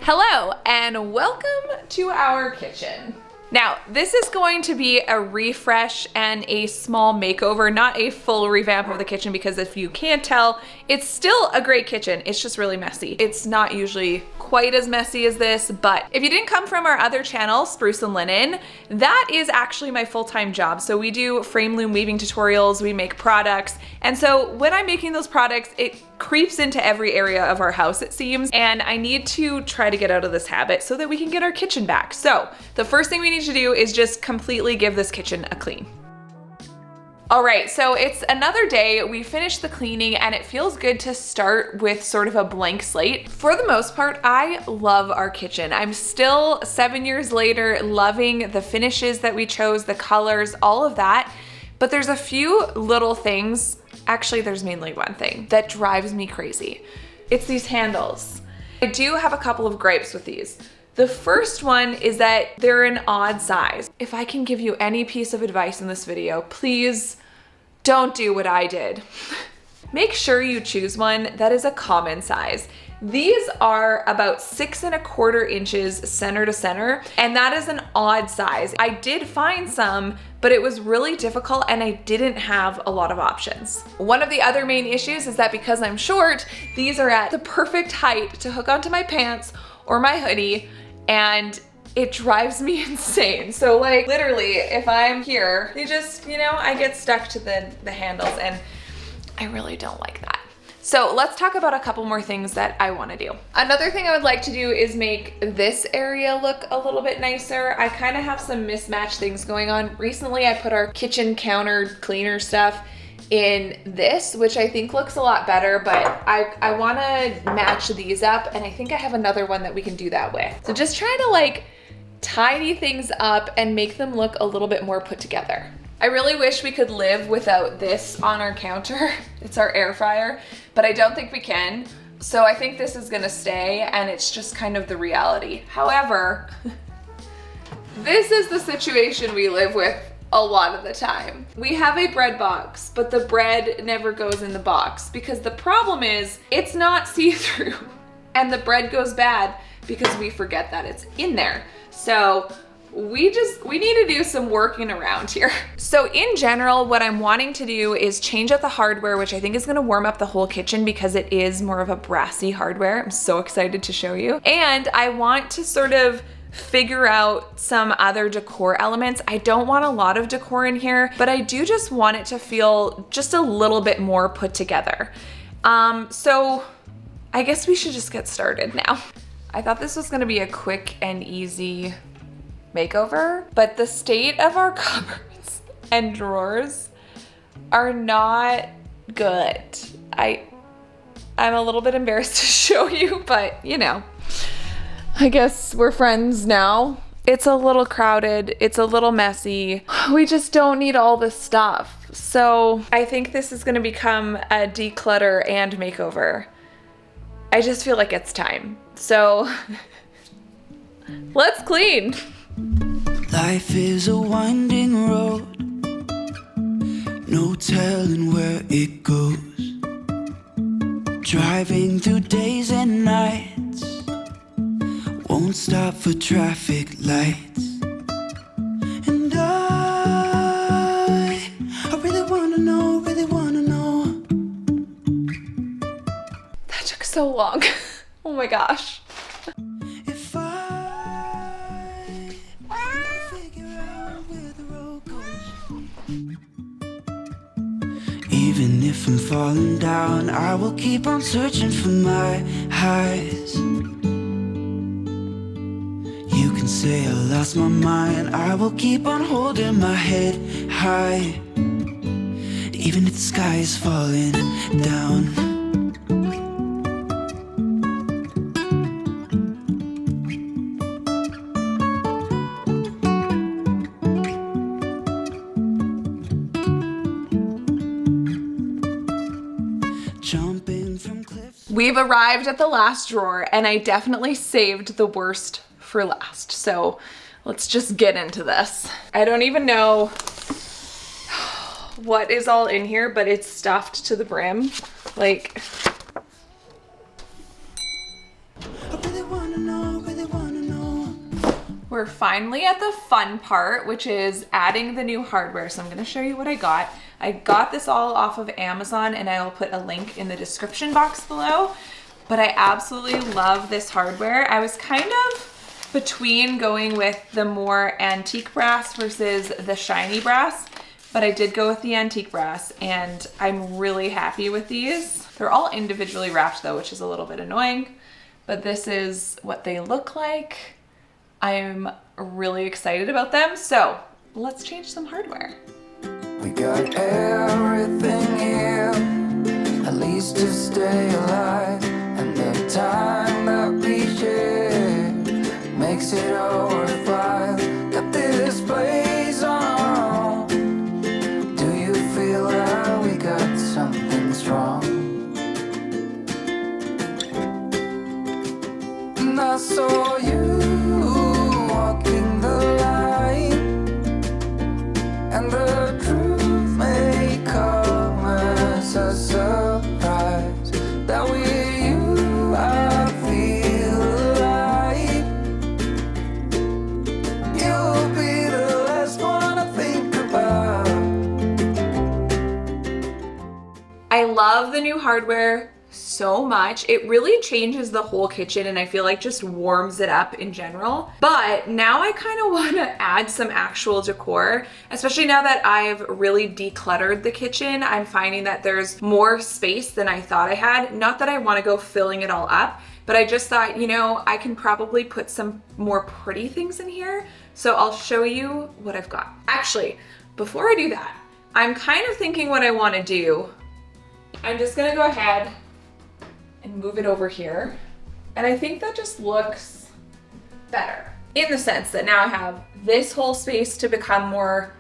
Hello and welcome to our kitchen. Now, this is going to be a refresh and a small makeover, not a full revamp of the kitchen, because if you can't tell, it's still a great kitchen. It's just really messy. It's not usually quite as messy as this, but if you didn't come from our other channel, Spruce and Linen, that is actually my full-time job. So we do frame loom weaving tutorials, we make products, and so when I'm making those products, it creeps into every area of our house, it seems, and I need to try to get out of this habit so that we can get our kitchen back. So the first thing we need to do is just completely give this kitchen a clean. All right, so it's another day. We finished the cleaning and it feels good to start with sort of a blank slate. For the most part, I love our kitchen. I'm still 7 years later loving the finishes that we chose, the colors, all of that. But there's a few little things, actually there's mainly one thing that drives me crazy. It's these handles. I do have a couple of gripes with these. The first one is that they're an odd size. If I can give you any piece of advice in this video, please don't do what I did. Make sure you choose one that is a common size. These are about 6¼ inches center to center, and that is an odd size. I did find some, but it was really difficult and I didn't have a lot of options. One of the other main issues is that because I'm short, these are at the perfect height to hook onto my pants or my hoodie, and it drives me insane. So like literally if I'm here, they just, I get stuck to the handles and I really don't like that. So let's talk about a couple more things that I want to do. Another thing I would like to do is make this area look a little bit nicer. I kind of have some mismatched things going on. Recently I put our kitchen counter cleaner stuff in this, which I think looks a lot better, but I want to match these up, and I think I have another one that we can do that with. So just trying to like tidy things up and make them look a little bit more put together. I really wish we could live without this on our counter. It's our air fryer, but I don't think we can. So I think this is gonna stay, and it's just kind of the reality. However, this is the situation we live with a lot of the time. We have a bread box, but the bread never goes in the box because the problem is it's not see-through and the bread goes bad because we forget that it's in there. So we need to do some working around here. So in general, what I'm wanting to do is change out the hardware, which I think is gonna warm up the whole kitchen because it is more of a brassy hardware. I'm so excited to show you. And I want to sort of figure out some other decor elements. I don't want a lot of decor in here, but I do just want it to feel just a little bit more put together. So I guess we should just get started now. I thought this was gonna be a quick and easy makeover, but the state of our cupboards and drawers are not good. I'm a little bit embarrassed to show you, but I guess we're friends now. It's a little crowded, it's a little messy. We just don't need all this stuff. So I think this is gonna become a declutter and makeover. I just feel like it's time. So let's clean. Life is a winding road, no telling where it goes. Driving through days and nights, won't stop for traffic lights. And I really wanna know, That took so long. Oh my gosh. if I figure out where the road goes. Even if I'm falling down, I will keep on searching for my highs. You can say I lost my mind, I will keep on holding my head high. Even if the sky is falling down. Jumping from cliffs. We've arrived at the last drawer, and I definitely saved the worst for last. So let's just get into this. I don't even know what is all in here, but it's stuffed to the brim. Like, I really wanna know, we're finally at the fun part, which is adding the new hardware. So I'm gonna show you what I got. I got this all off of Amazon, and I will put a link in the description box below. But I absolutely love this hardware. I was kind of between going with the more antique brass versus the shiny brass, but I did go with the antique brass, and I'm really happy with these. They're all individually wrapped though, which is a little bit annoying, but this is what they look like. I'm really excited about them. So let's change some hardware. We got everything here, at least to stay alive. And the time that we share makes it all worthwhile. Got this place on our own. Do you feel like we got something strong? And I saw you walking the line, and the truth may come as a surprise that we I feel alive. You'll be the last one I think about. I love the new hardware so much. It really changes the whole kitchen, and I feel like just warms it up in general. But now I kind of want to add some actual decor, especially now that I've really decluttered the kitchen. I'm finding that there's more space than I thought I had. Not that I want to go filling it all up, but I just thought, you know, I can probably put some more pretty things in here. So I'll show you what I've got. Actually, before I do that, I'm kind of thinking what I want to do. I'm just gonna go ahead and move it over here. And I think that just looks better in the sense that now I have this whole space to become more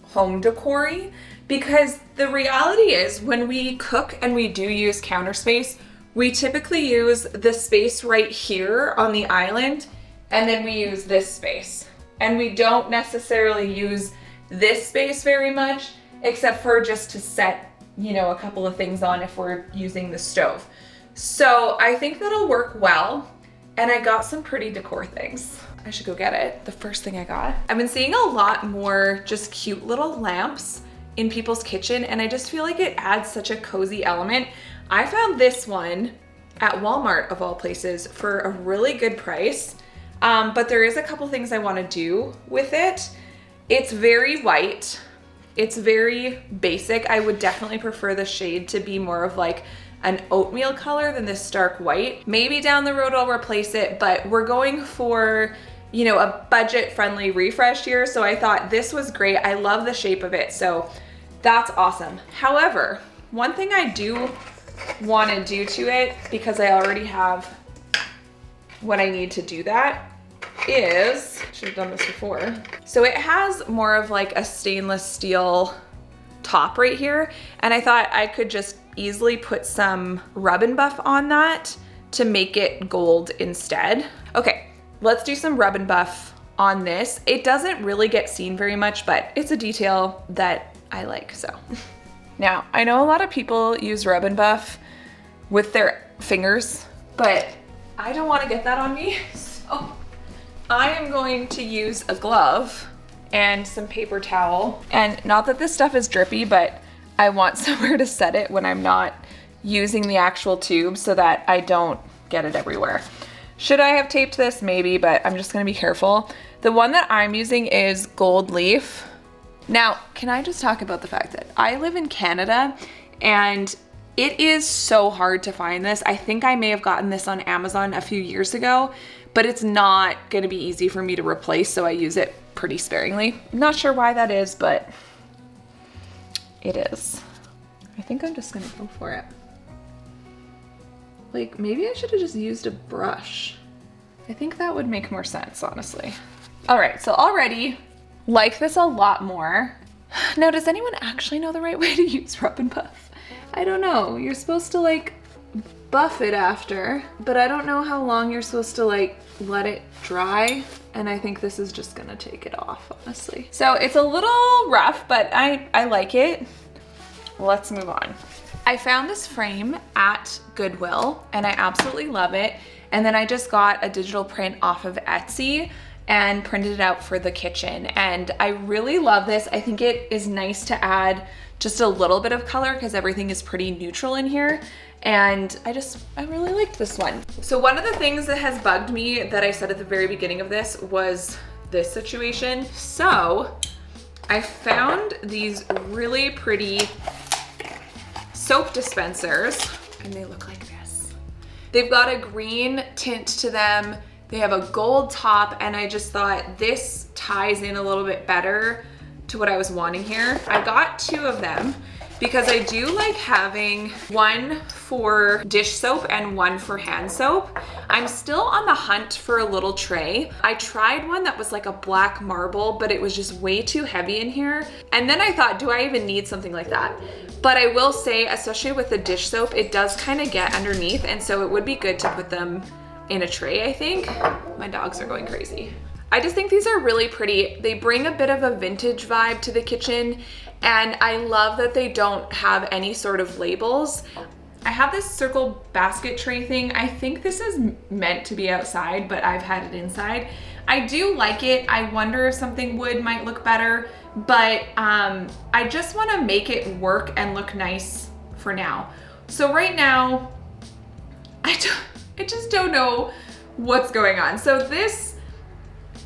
home decor-y, because the reality is when we cook and we do use counter space, we typically use the space right here on the island, and then we use this space. And we don't necessarily use this space very much, except for just to set, you know, a couple of things on if we're using the stove. So I think that'll work well. And I got some pretty decor things. I should go get it. The first thing I got. I've been seeing a lot more just cute little lamps in people's kitchen, and I just feel like it adds such a cozy element. I found this one at Walmart of all places for a really good price. But there is a couple things I want to do with it. It's very white. It's very basic. I would definitely prefer the shade to be more of like an oatmeal color than this stark white. Maybe down the road I'll replace it, but we're going for, you know, a budget-friendly refresh here. So I thought this was great. I love the shape of it. So that's awesome. However, one thing I do want to do to it, because I already have what I need to do that, is, should have done this before. So it has more of like a stainless steel top right here. And I thought I could just easily put some rub and buff on that to make it gold instead. Okay, let's do some rub and buff on this. It doesn't really get seen very much, but it's a detail that I like, so. Now, I know a lot of people use rub and buff with their fingers, but I don't want to get that on me, so I am going to use a glove and some paper towel. And not that this stuff is drippy, but I want somewhere to set it when I'm not using the actual tube so that I don't get it everywhere. Should I have taped this? Maybe, but I'm just gonna be careful. The one that I'm using is Gold Leaf. Now, can I just talk about the fact that I live in Canada and it is so hard to find this. I think I may have gotten this on Amazon a few years ago, but it's not gonna be easy for me to replace, so I use it pretty sparingly. Not sure why that is, but it is. I think I'm just gonna go for it. Like, maybe I should have just used a brush. I think that would make more sense, honestly. All right, so already like this a lot more. Now, does anyone actually know the right way to use rub and buff? I don't know. You're supposed to like buff it after, but I don't know how long you're supposed to like let it dry. And I think this is just gonna take it off, honestly. So it's a little rough, but I like it. Let's move on. I found this frame at Goodwill and I absolutely love it. And then I just got a digital print off of Etsy. and printed it out for the kitchen. And I really love this. I think it is nice to add just a little bit of color because everything is pretty neutral in here. And I really liked this one. So one of the things that has bugged me that I said at the very beginning of this was this situation. So I found these really pretty soap dispensers and they look like this. They've got a green tint to them. They have a gold top, and I just thought this ties in a little bit better to what I was wanting here. I got 2 of them because I do like having one for dish soap and one for hand soap. I'm still on the hunt for a little tray. I tried one that was like a black marble, but it was just way too heavy in here. And then I thought, do I even need something like that? But I will say, especially with the dish soap, it does kind of get underneath, and so it would be good to put them in a tray, I think. My dogs are going crazy. I just think these are really pretty. They bring a bit of a vintage vibe to the kitchen, and I love that they don't have any sort of labels. I have this circle basket tray thing. I think this is meant to be outside, but I've had it inside. I do like it. I wonder if something wood might look better, but I just want to make it work and look nice for now. So right now, I just don't know what's going on. So this,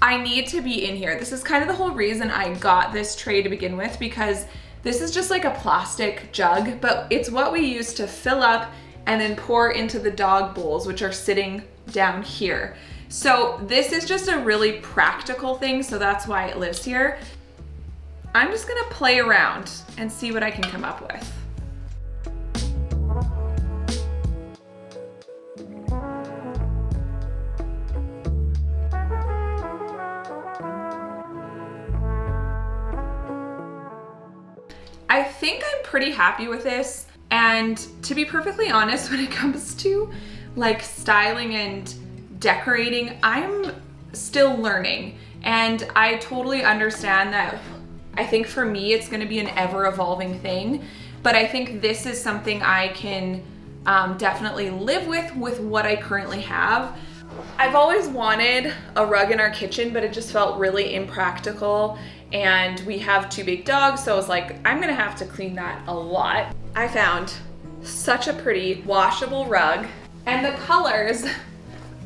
I need to be in here. This is kind of the whole reason I got this tray to begin with, because this is just like a plastic jug, but it's what we use to fill up and then pour into the dog bowls, which are sitting down here. So this is just a really practical thing, so that's why it lives here. I'm just gonna play around and see what I can come up with. I think I'm pretty happy with this, and to be perfectly honest, when it comes to like styling and decorating, I'm still learning, and I totally understand that. I think for me it's going to be an ever-evolving thing, but I think this is something I can definitely live with what I currently have. I've always wanted a rug in our kitchen, but it just felt really impractical, and we have 2 big dogs, so I was like, I'm gonna have to clean that a lot. I found such a pretty washable rug, and the colors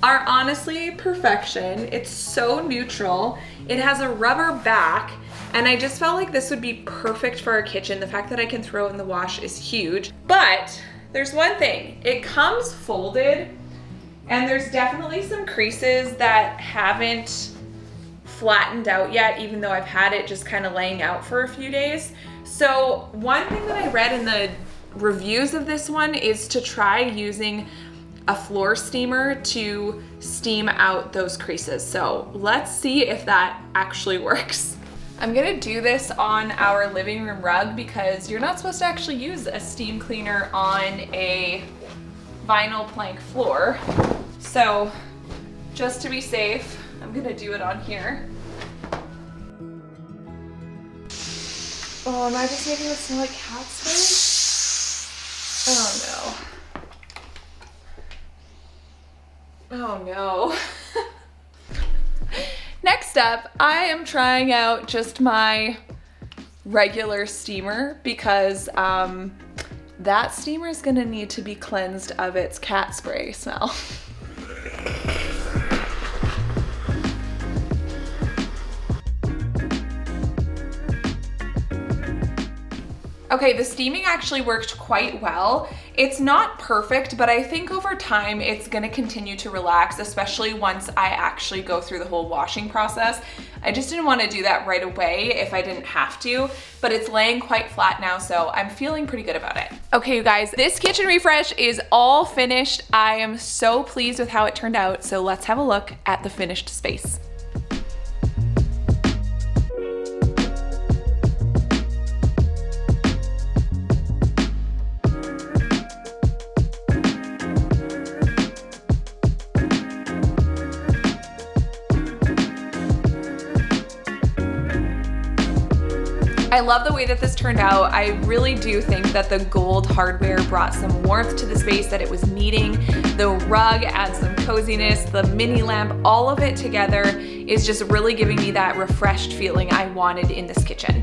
are honestly perfection. It's so neutral. It has a rubber back, and I just felt like this would be perfect for our kitchen. The fact that I can throw it in the wash is huge, but there's one thing. It comes folded, and there's definitely some creases that haven't flattened out yet, even though I've had it just kind of laying out for a few days. So one thing that I read in the reviews of this one is to try using a floor steamer to steam out those creases. So let's see if that actually works. I'm gonna do this on our living room rug because you're not supposed to actually use a steam cleaner on a vinyl plank floor. So just to be safe, I'm gonna do it on here. Oh, am I just making it smell like cat spray? Oh no. Oh no. Next up, I am trying out just my regular steamer because that steamer is gonna need to be cleansed of its cat spray smell. Okay, the steaming actually worked quite well. It's not perfect, but I think over time it's gonna continue to relax, especially once I actually go through the whole washing process. I just didn't wanna do that right away if I didn't have to, but it's laying quite flat now, so I'm feeling pretty good about it. Okay, you guys, this kitchen refresh is all finished. I am so pleased with how it turned out, so let's have a look at the finished space. I love the way that this turned out. I really do think that the gold hardware brought some warmth to the space that it was needing. The rug adds some coziness, the mini lamp, all of it together is just really giving me that refreshed feeling I wanted in this kitchen.